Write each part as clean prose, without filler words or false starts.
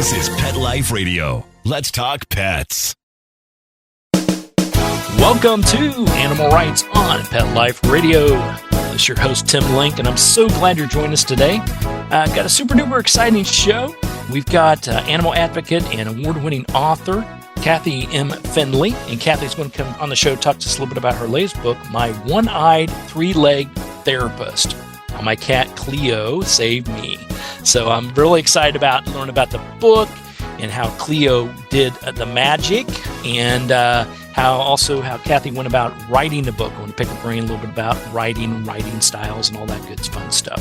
This is Pet Life Radio. Let's talk pets. Welcome to Animal Rights on Pet Life Radio. This is your host, Tim Link, and I'm so glad you're joining us today. Got a super duper exciting show. We've got animal advocate and award-winning author, Kathy M. Finley, and Kathy's going to come on the show, talk to us a little bit about her latest book, My One-Eyed, Three-Legged Therapist, How My Cat Clio Saved Me. So I'm really excited about learning about the book and how Clio did the magic, and how Kathy went about writing the book. I want to pick her brain a little bit about writing styles, and all that good fun stuff.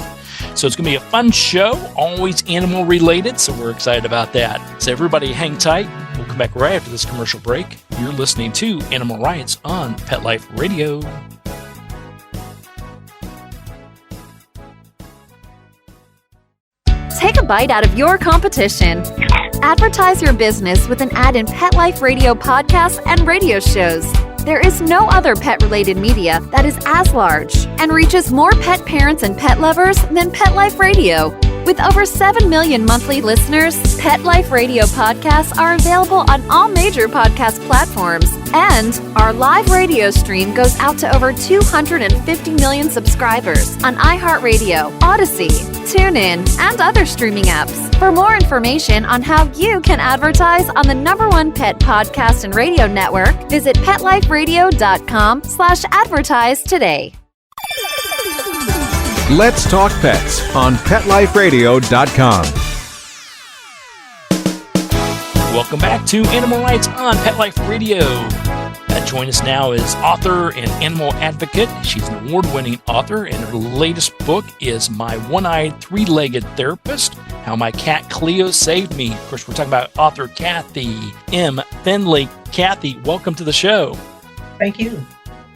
So it's going to be a fun show, always animal related, so we're excited about that. So everybody hang tight. We'll come back right after this commercial break. You're listening to Animal Rights on Pet Life Radio. Take a bite out of your competition. Advertise your business with an ad in Pet Life Radio podcasts and radio shows. There is no other pet-related media that is as large and reaches more pet parents and pet lovers than Pet Life Radio. With over 7 million monthly listeners, Pet Life Radio podcasts are available on all major podcast platforms. And our live radio stream goes out to over 250 million subscribers on iHeartRadio, Odyssey, TuneIn, and other streaming apps. For more information on how you can advertise on the #1 pet podcast and radio network, visit PetLifeRadio.com/advertise today. Let's Talk Pets on PetLifeRadio.com. Welcome back to Animal Rights on Pet Life Radio. Join us now is author and animal advocate. She's an award-winning author, and her latest book is My One-Eyed, Three-Legged Therapist, How My Cat Clio Saved Me. Of course, we're talking about author Kathy M. Finley. Kathy, welcome to the show. Thank you.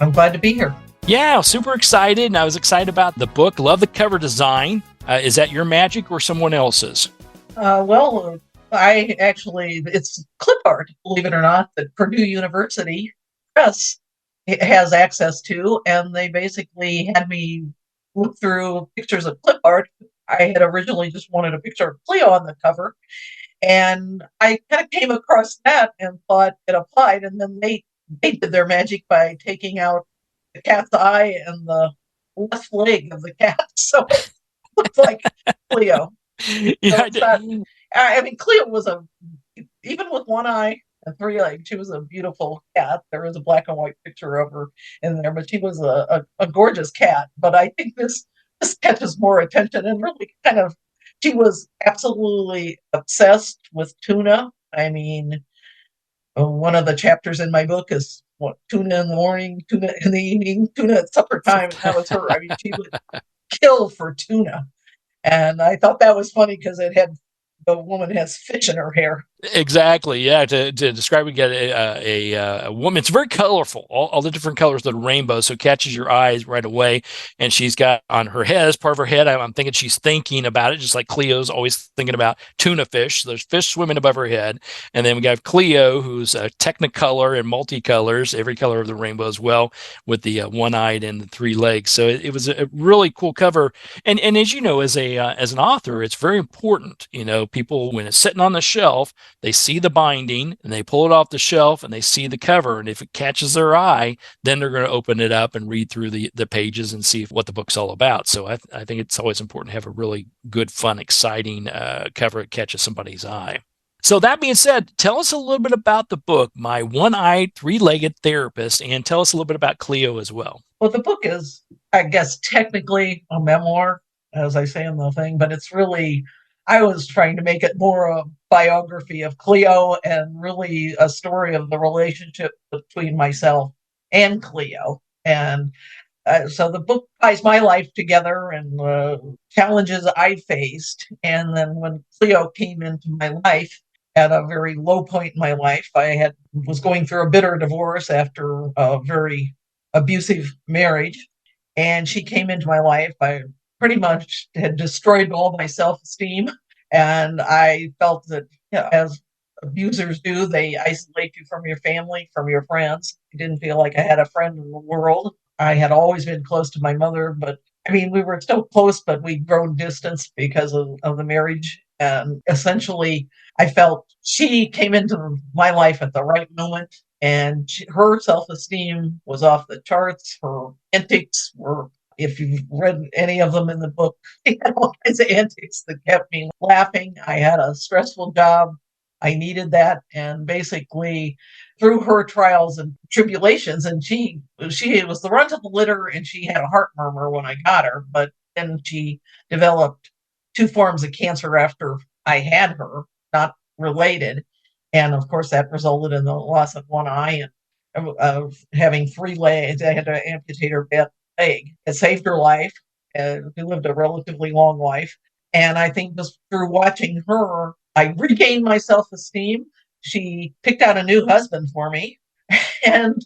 I'm glad to be here. Yeah, super excited, and I was excited about the book. Love the cover design. Is that your magic or someone else's? It's clip art, believe it or not, that Purdue University Press has access to, and they basically had me look through pictures of clip art. I had originally just wanted a picture of Clio on the cover, and I kind of came across that and thought it applied, and then they did their magic by taking out the cat's eye and the left leg of the cat, so it looks like Clio. Yeah, Clio was even with one eye and three legs, she was a beautiful cat. There is a black and white picture of her in there, but she was a gorgeous cat. But I think this catches more attention, and really she was absolutely obsessed with tuna. I mean, one of the chapters in my book is tuna in the morning, tuna in the evening, tuna at supper time, and that was her. I mean, she would kill for tuna. And I thought that was funny because the woman has fish in her hair. Exactly. Yeah. To describe, we get a woman. It's very colorful. All the different colors of the rainbow. So it catches your eyes right away. And she's got on her head, as part of her head, I'm thinking she's thinking about it, just like Cleo's always thinking about tuna fish. So there's fish swimming above her head. And then we got Clio, who's a technicolor and multicolors, every color of the rainbow as well, with the one-eyed and the three legs. So it was a really cool cover. And as you know, as an author, it's very important. You know, people, when it's sitting on the shelf, they see the binding and they pull it off the shelf and they see the cover. And if it catches their eye, then they're going to open it up and read through the pages and see what the book's all about. So I think it's always important to have a really good, fun, exciting cover that catches somebody's eye. So that being said, tell us a little bit about the book, My One-Eyed, Three-Legged Therapist, and tell us a little bit about Clio as well. Well, the book is, I guess, technically a memoir, as I say in the thing, but it's really, I was trying to make it more a biography of Clio and really a story of the relationship between myself and Clio. And so the book ties my life together and challenges I faced. And then when Clio came into my life at a very low point in my life, I was going through a bitter divorce after a very abusive marriage. And she came into my life. I pretty much had destroyed all my self-esteem. And I felt that, as abusers do, they isolate you from your family, from your friends. I didn't feel like I had a friend in the world. I had always been close to my mother, but we were still close, but we'd grown distance because of the marriage. And essentially, I felt she came into my life at the right moment, and her self-esteem was off the charts. Her antics were, if you've read any of them in the book, she had all kinds of antics that kept me laughing. I had a stressful job. I needed that. And basically, through her trials and tribulations, and she was the runt of the litter, and she had a heart murmur when I got her, but then she developed two forms of cancer after I had her, not related. And of course, that resulted in the loss of one eye and having three legs. I had to amputate her bad leg. It saved her life. We lived a relatively long life. And I think just through watching her, I regained my self esteem. She picked out a new husband for me. And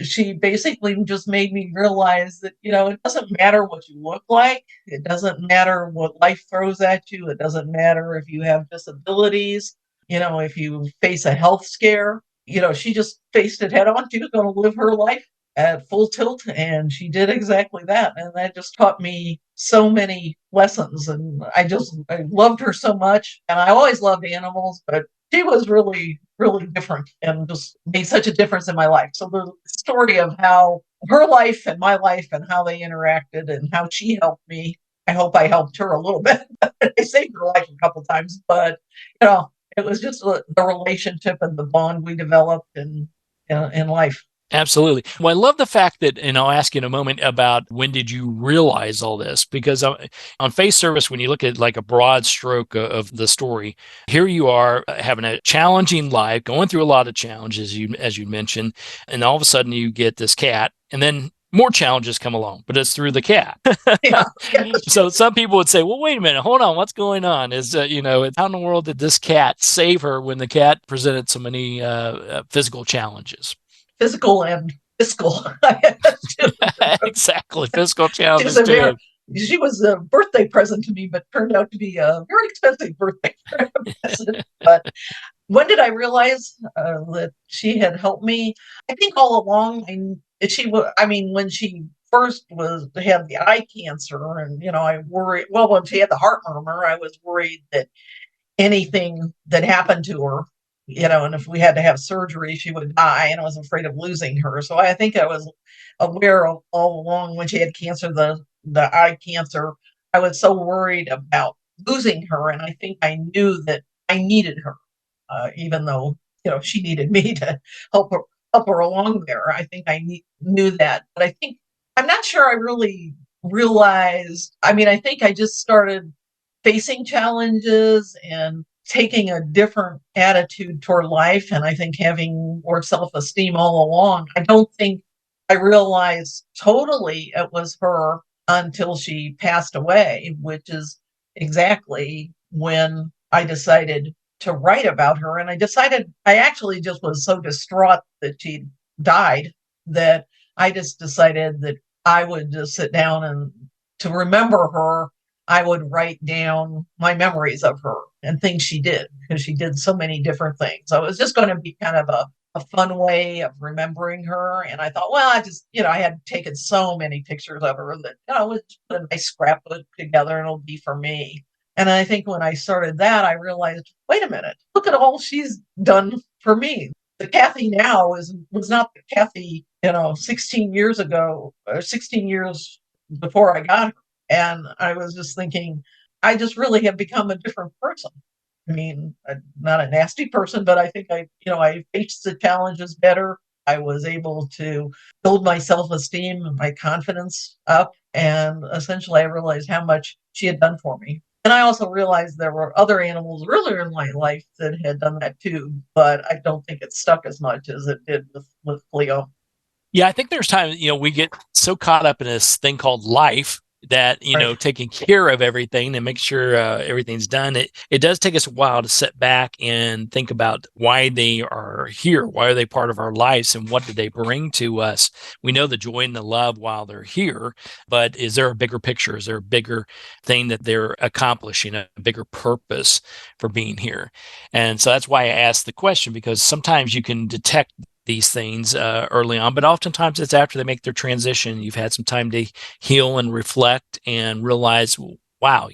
she basically just made me realize that, it doesn't matter what you look like. It doesn't matter what life throws at you. It doesn't matter if you have disabilities, if you face a health scare. She just faced it head on. She was going to live her life at full tilt, and she did exactly that. And that just taught me so many lessons. And I loved her so much. And I always loved animals, but she was really, really different and just made such a difference in my life. So the story of how her life and my life and how they interacted and how she helped me, I hope I helped her a little bit. I saved her life a couple of times, but it was just the relationship and the bond we developed in life. Absolutely. Well, I love the fact that, and I'll ask you in a moment about when did you realize all this? Because on face service, when you look at like a broad stroke of the story, here you are having a challenging life, going through a lot of challenges, as you mentioned, and all of a sudden you get this cat, and then more challenges come along, but it's through the cat. Yeah. So some people would say, well, wait a minute, hold on, what's going on? How in the world did this cat save her when the cat presented so many physical challenges? Physical and fiscal. Exactly. Fiscal challenges too. She was a birthday present to me, but turned out to be a very expensive birthday present. But when did I realize that she had helped me? I think all along. When she first had the eye cancer, and I worried. Well, when she had the heart murmur, I was worried that anything that happened to her, and if we had to have surgery, she would die, and I was afraid of losing her. So I think I was aware of all along when she had cancer, the eye cancer, I was so worried about losing her. And I think I knew that I needed her, even though, she needed me to help her along there. I think I knew that, but I'm not sure I really realized. I think I just started facing challenges and taking a different attitude toward life. And I think having more self-esteem all along. I don't think I realized totally it was her until she passed away, which is exactly when I decided to write about her. And I actually just was so distraught that she died that I just decided that I would just sit down, and to remember her, I would write down my memories of her and things she did, because she did so many different things. So it was just going to be kind of a fun way of remembering her. And I thought, well, I had taken so many pictures of her that, I would just put a nice scrapbook together and it'll be for me. And I think when I started that, I realized, wait a minute, look at all she's done for me. The Kathy now was not the Kathy, 16 years ago, or 16 years before I got her. And I was just thinking, I just really have become a different person. I'm not a nasty person, but I think I faced the challenges better. I was able to build my self-esteem and my confidence up. And essentially, I realized how much she had done for me. And I also realized there were other animals earlier in my life that had done that too, but I don't think it stuck as much as it did with Clio. Yeah, I think there's times, we get so caught up in this thing called life that, Right. taking care of everything and make sure everything's done. It does take us a while to sit back and think about why they are here. Why are they part of our lives, and what do they bring to us? We know the joy and the love while they're here, but is there a bigger picture? Is there a bigger thing that they're accomplishing, a bigger purpose for being here? And so that's why I asked the question, because sometimes you can detect these things early on, but oftentimes it's after they make their transition. You've had some time to heal and reflect and realize wow,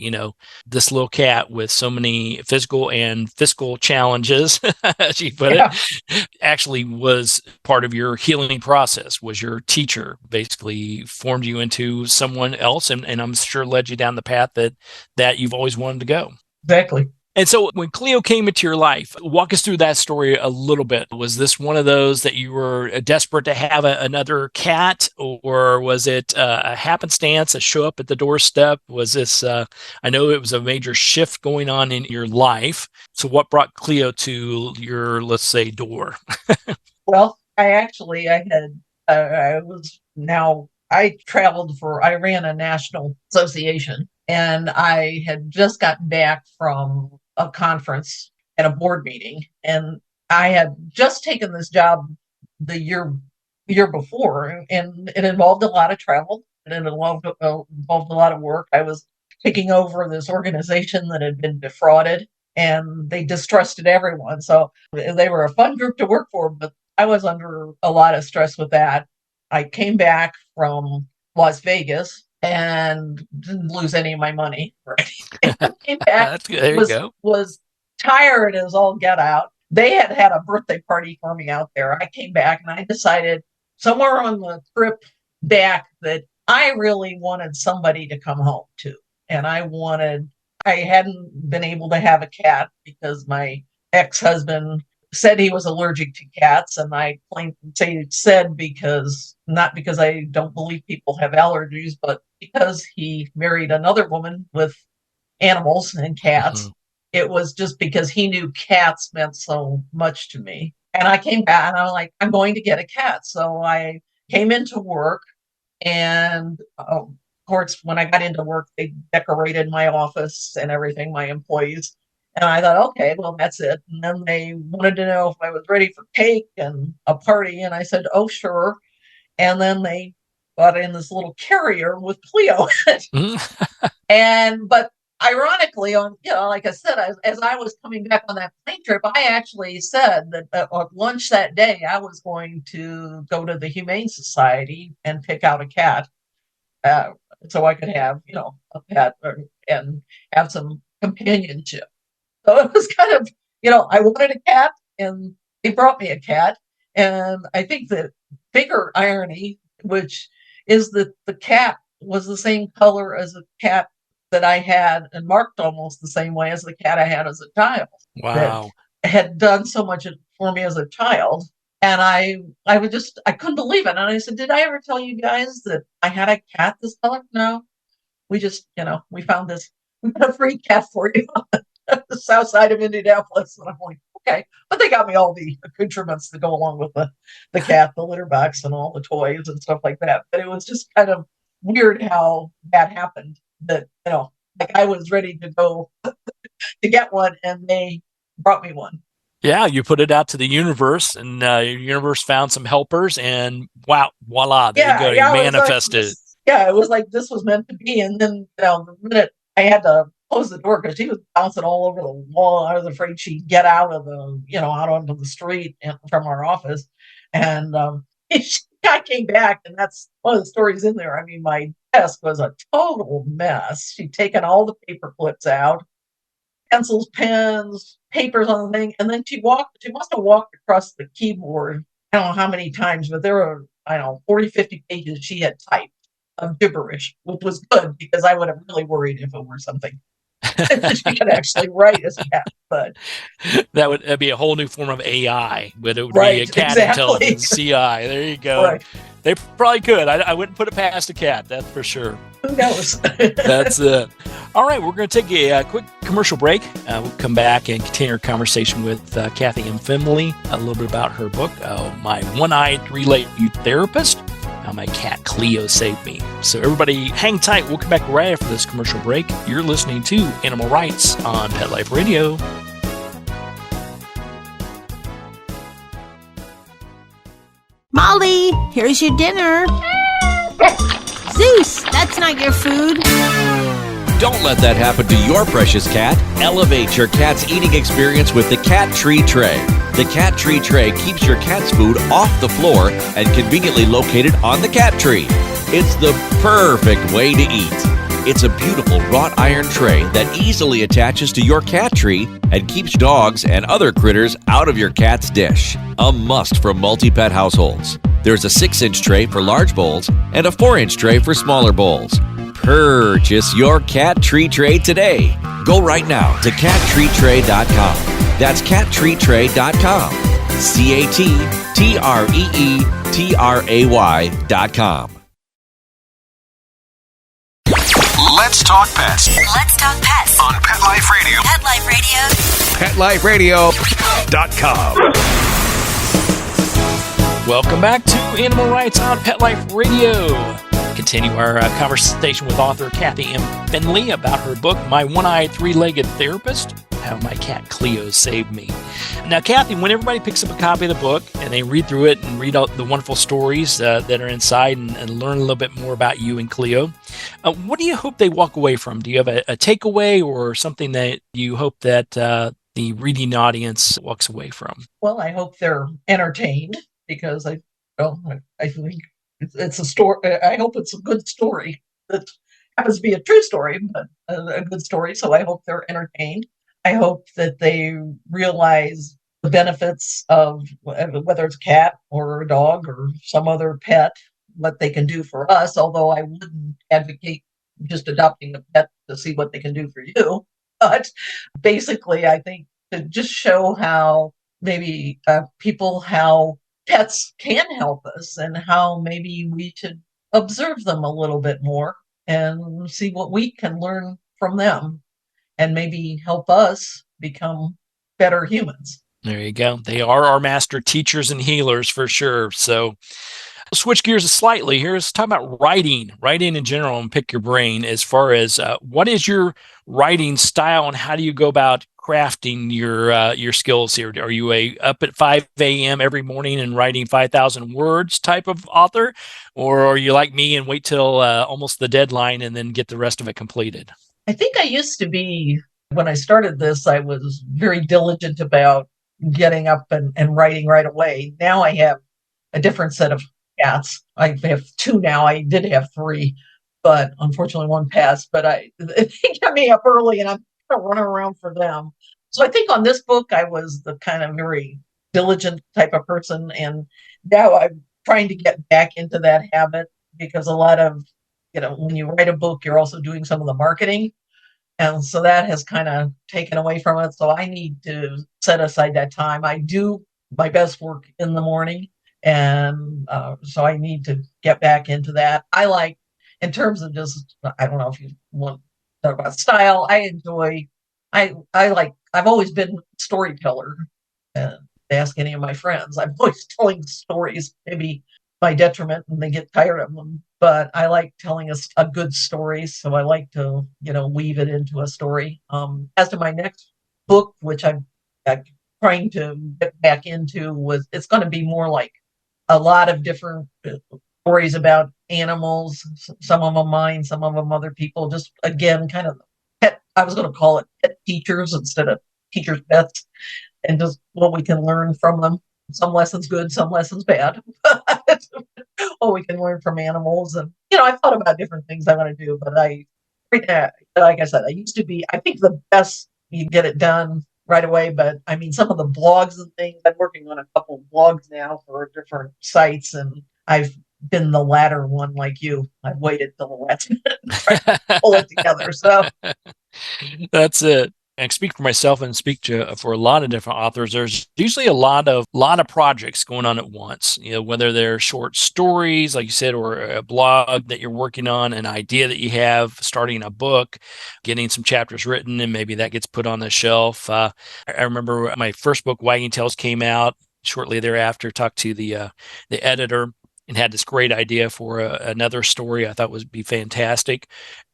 this little cat with so many physical and fiscal challenges, as you put it, actually was part of your healing process, was your teacher, basically formed you into someone else, and I'm sure led you down the path that you've always wanted to go. Exactly. And so when Clio came into your life, walk us through that story a little bit. Was this one of those that you were desperate to have another cat, or was it a happenstance, a show up at the doorstep? Was this, I know it was a major shift going on in your life. So what brought Clio to your, let's say, door? Well, I ran a national association, and I had just gotten back from a conference and a board meeting, and I had just taken this job the year before, and it involved a lot of travel, and it involved a lot of work. I was taking over this organization that had been defrauded, and they distrusted everyone. So they were a fun group to work for, but I was under a lot of stress with that. I came back from Las Vegas and didn't lose any of my money. Right? Came back, there you go. Was tired as all get out. They had a birthday party for me out there. I came back and I decided somewhere on the trip back that I really wanted somebody to come home to. And I hadn't been able to have a cat because my ex-husband said he was allergic to cats, and I said because not because I don't believe people have allergies, but because he married another woman with animals and cats. Mm-hmm. It was just because he knew cats meant so much to me. And I came back and I was like, I'm going to get a cat. So I came into work, and of course, when I got into work, they decorated my office and everything, my employees. And I thought, okay, well, that's it. And then they wanted to know if I was ready for cake and a party. And I said, oh, sure. And then they brought in this little carrier with Clio in it. But ironically, like I said, as I was coming back on that plane trip, I actually said that at lunch that day, I was going to go to the Humane Society and pick out a cat so I could have, a pet and have some companionship. So it was kind of, I wanted a cat, and they brought me a cat. And I think the bigger irony, which is that the cat was the same color as a cat that I had and marked almost the same way as the cat I had as a child. Wow. That had done so much for me as a child. And I couldn't believe it. And I said, did I ever tell you guys that I had a cat this color? No. We just, we found this, we got a free cat for you. The south side of Indianapolis. And I'm like, okay. But they got me all the accoutrements that go along with the cat, the litter box and all the toys and stuff like that. But it was just kind of weird how that happened, that, like I was ready to go to get one, and they brought me one. Yeah, you put it out to the universe, and your universe found some helpers, and wow, voila, there you go. You manifested it. Yeah, it was like this was meant to be. And then the minute I had to close the door because she was bouncing all over the wall, I was afraid she'd get out of out onto the street from our office. And I came back, and that's one of the stories in there. I mean, my desk was a total mess. She'd taken all the paper clips out, pencils, pens, papers on the thing, and then she must have walked across the keyboard, I don't know how many times, but there were, 40, 50 pages she had typed of gibberish, which was good because I would have really worried if it were something she could actually write as a cat. But that'd be a whole new form of AI, but it would right, be a cat exactly. intelligence, CI. There you go. Right. They probably could. I wouldn't put it past a cat, that's for sure. Who knows? That's it. All right, we're going to take a quick commercial break. We'll come back and continue our conversation with Kathy M. Finley, a little bit about her book, My One-Eyed Three-Legged Youth Therapist, How My Cat Clio Saved Me. So everybody hang tight. We'll come back right after this commercial break. You're listening to Animal Rights on Pet Life Radio. Molly, here's your dinner. Zeus, that's not your food. Don't let that happen to your precious cat. Elevate your cat's eating experience with the Cat Tree Tray. The Cat Tree Tray keeps your cat's food off the floor and conveniently located on the cat tree. It's the perfect way to eat. It's a beautiful wrought iron tray that easily attaches to your cat tree and keeps dogs and other critters out of your cat's dish. A must for multi-pet households. There's a 6-inch tray for large bowls and a 4-inch tray for smaller bowls. Purchase your cat tree tray today. Go right now to cattreetray.com. That's cattreetray.com. CATTREETRAY.com. Let's talk pets Let's talk pets on Pet Life Radio. Pet Life Radio. PetLifeRadio.com. Welcome back to Animal Rights on Pet Life Radio. Continue our conversation with author Kathy M. Finley about her book, My One-Eyed Three-Legged Therapist, How My Cat Clio Saved Me. Now, Kathy, when everybody picks up a copy of the book and they read through it and read out the wonderful stories that are inside and learn a little bit more about you and Clio, what do you hope they walk away from? Do you have a takeaway or something that you hope that the reading audience walks away from? Well, I hope they're entertained because I think it's a story. I hope it's a good story that happens to be a true story, but a good story. So I hope they're entertained. I hope that they realize the benefits of whether it's a cat or a dog or some other pet, what they can do for us. Although I wouldn't advocate just adopting a pet to see what they can do for you. But basically, I think to just show how maybe how pets can help us and how maybe we should observe them a little bit more and see what we can learn from them and maybe help us become better humans. There you go. They are our master teachers and healers for sure. So we'll switch gears slightly here. Let's talk about writing in general and pick your brain as far as what is your writing style and how do you go about crafting your skills here? Are you up at 5 a.m. every morning and writing 5,000 words type of author? Or are you like me and wait till almost the deadline and then get the rest of it completed? I think I used to be, when I started this, I was very diligent about getting up and writing right away. Now I have a different set of cats. I have 2 now. I did have 3, but unfortunately one passed. But they get me up early and I'm kind of running around for them. So I think on this book, I was the kind of very diligent type of person. And now I'm trying to get back into that habit because a lot of, when you write a book, you're also doing some of the marketing. And so that has kind of taken away from it. So I need to set aside that time. I do my best work in the morning. And so I need to get back into that. I like, in terms of just, I don't know if you want to talk about style, I've always been a storyteller. And ask any of my friends, I'm always telling stories, maybe by detriment, and they get tired of them. But I like telling a good story, so I like to, weave it into a story. As to my next book, which I'm trying to get back into, it's going to be more like a lot of different stories about animals. Some of them mine, some of them other people. Just again, kind of pet. I was going to call it pet teachers instead of teachers' pets, and just what we can learn from them. Some lessons good, some lessons bad. What we can learn from animals. And, I thought about different things I want to do, but like I said, I think the best you get it done right away. But I mean, some of the blogs and things, I'm working on a couple of blogs now for different sites, and I've been the latter one like you. I've waited till the last minute to pull it together. So that's it. And speak for myself and speak for a lot of different authors. There's usually a lot of projects going on at once. Whether they're short stories, like you said, or a blog that you're working on, an idea that you have, starting a book, getting some chapters written, and maybe that gets put on the shelf. I remember my first book, Wagging Tails, came out shortly thereafter. Talked to the editor and had this great idea for another story I thought would be fantastic.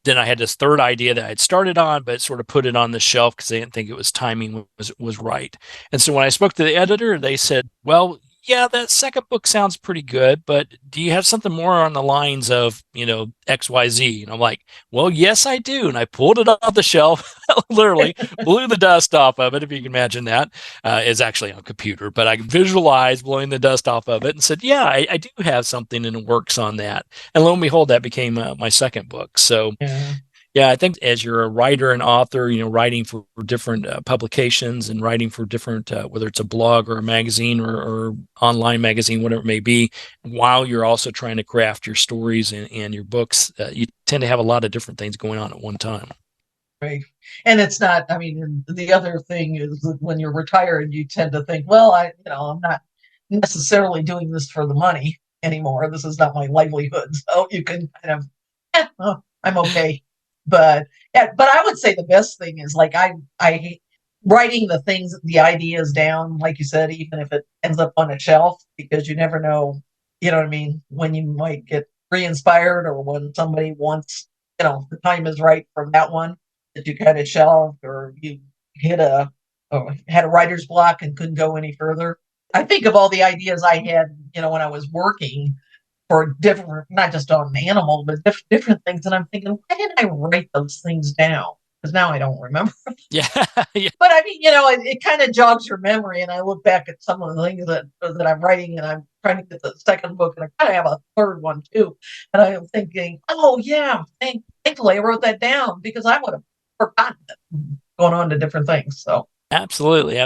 Then I had this third idea that I'd started on, but sort of put it on the shelf because they didn't think it was timing was right. And so when I spoke to the editor, they said, well, yeah, that second book sounds pretty good, but do you have something more on the lines of, XYZ? And I'm like, well, yes, I do. And I pulled it off the shelf, literally blew the dust off of it. If you can imagine that, it's actually on a computer, but I visualized blowing the dust off of it and said, yeah, I do have something in the works on that. And lo and behold, that became my second book. So Yeah, I think as you're a writer and author, writing for different publications and writing for different, whether it's a blog or a magazine or online magazine, whatever it may be, while you're also trying to craft your stories and your books, you tend to have a lot of different things going on at one time. Right. And it's not, I mean, the other thing is that when you're retired, you tend to think, well, I'm not necessarily doing this for the money anymore. This is not my livelihood. So you can kind of, I'm okay. But I would say the best thing is like I writing the ideas down, like you said, even if it ends up on a shelf, because you never know, you know what I mean, when you might get re-inspired or when somebody wants, the time is right for that one that you kind of shelved, or you had a writer's block and couldn't go any further. I think of all the ideas I had, when I was working for different, not just on an animal, but different things. And I'm thinking, why didn't I write those things down? Because now I don't remember. Yeah. Yeah. But I mean, it kind of jogs your memory. And I look back at some of the things that I'm writing, and I'm trying to get the second book, and I kind of have a third one too. And I'm thinking, oh yeah, thankfully I wrote that down, because I would have forgotten it, going on to different things. So. Absolutely.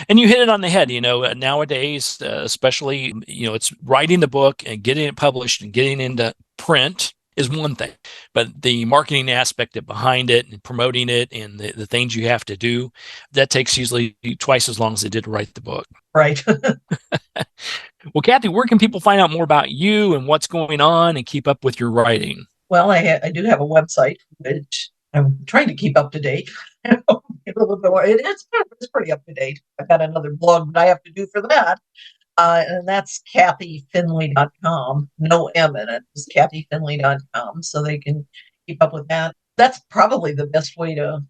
And you hit it on the head. Nowadays, especially, it's writing the book and getting it published and getting into print is one thing, but the marketing aspect behind it and promoting it and the things you have to do, that takes usually twice as long as it did to write the book. Right. Well, Kathy, where can people find out more about you and what's going on and keep up with your writing? Well, I do have a website, which I'm trying to keep up to date. A little bit more. It's pretty up to date. I've got another blog that I have to do for that. And that's kathyfinley.com. No M in it. It's kathyfinley.com. So they can keep up with that. That's probably the best way to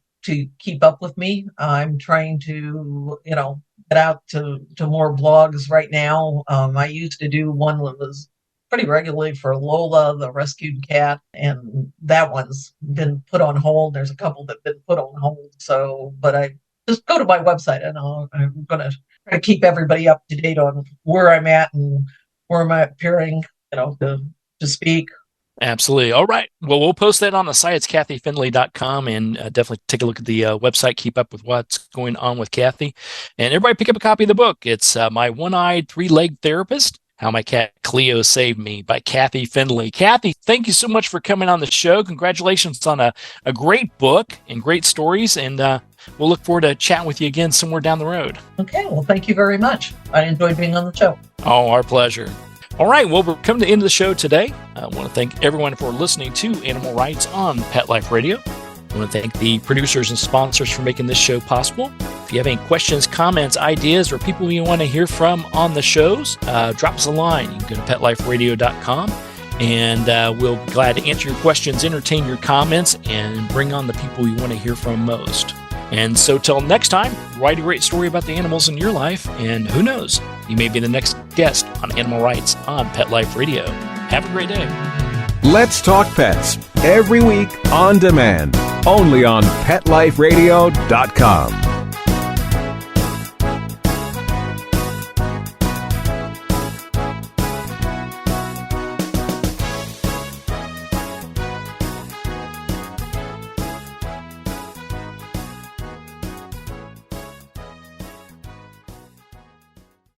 keep up with me. I'm trying to, get out to more blogs right now. I used to do one that was pretty regularly for Lola, the rescued cat, and that one's been put on hold. There's a couple that have been put on hold. So, but I just go to my website, and I'm going to try to keep everybody up to date on where I'm at and where I'm appearing, to speak. Absolutely. All right. Well, we'll post that on the site. It's kathyfinley.com, and definitely take a look at the website. Keep up with what's going on with Kathy. And everybody pick up a copy of the book. It's My One-Eyed Three-Legged Therapist, How My Cat Clio Saved Me by Kathy Finley. Kathy, thank you so much for coming on the show. Congratulations on a great book and great stories. And we'll look forward to chatting with you again somewhere down the road. Okay. Well, thank you very much. I enjoyed being on the show. Oh, our pleasure. All right, well, we're coming to the end of the show today. I want to thank everyone for listening to Animal Rights on Pet Life Radio. I want to thank the producers and sponsors for making this show possible. If you have any questions, comments, ideas, or people you want to hear from on the shows, drop us a line. You can go to PetLifeRadio.com, and we'll be glad to answer your questions, entertain your comments, and bring on the people you want to hear from most. And so till next time, write a great story about the animals in your life, and who knows, you may be the next guest on Animal Rights on Pet Life Radio. Have a great day. Let's Talk Pets, every week on demand, only on PetLifeRadio.com.